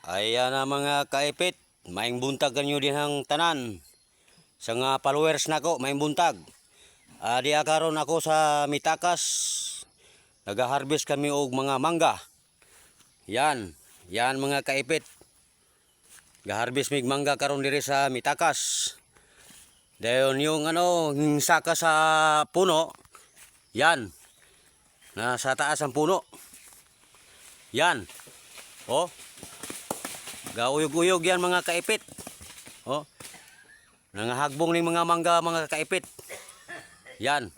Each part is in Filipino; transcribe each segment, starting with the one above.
Ayan na mga kaipit, maing buntag kanyo din ang tanan. Sa nga followers nako, maing buntag. Di karon ako sa Mitakas. Nag-harvest kami og mga mangga. Yan mga kaipit. Ga-harvest mig mangga karon diri sa Mitakas. Dayon yung saka sa puno. Yan. Nasa taas ang puno. Yan. Oh. Gauyog-uyog yan mga kaipit. Oh. Nangahagbong ni mga mangga mga kaipit. Yan.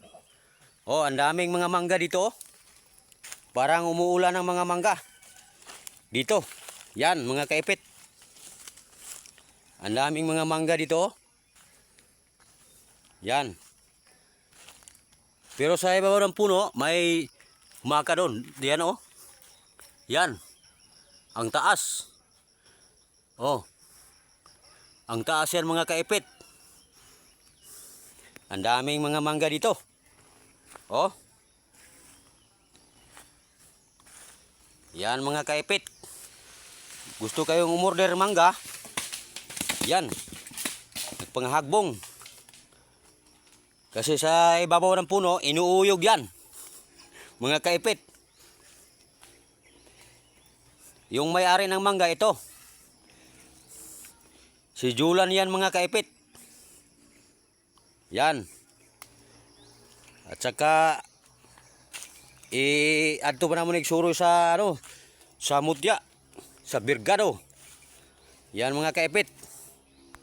Oh, ang daming mga mangga dito. Parang umuulan ng mga mangga. Dito. Yan mga kaipit. Ang daming mga mangga dito. Yan. Pero sa ibabaw ng puno, may humaka doon. Diyan oh. Yan. Ang taas. Oh. Ang taas yan mga kaipit. Ang daming mga mangga dito. Oh. Yan mga kaipit. Gusto kayong umorder mangga? Yan. Nagpanghagbong. Kasi sa ibabaw ng puno, inuuyog yan. Mga kaipit. Yung may-ari ng mangga ito. Si Julan yan mga kaipit. Yan. At saka adto pa naman nagsuro sa sa mutya, sa birgado. Yan mga kaipit.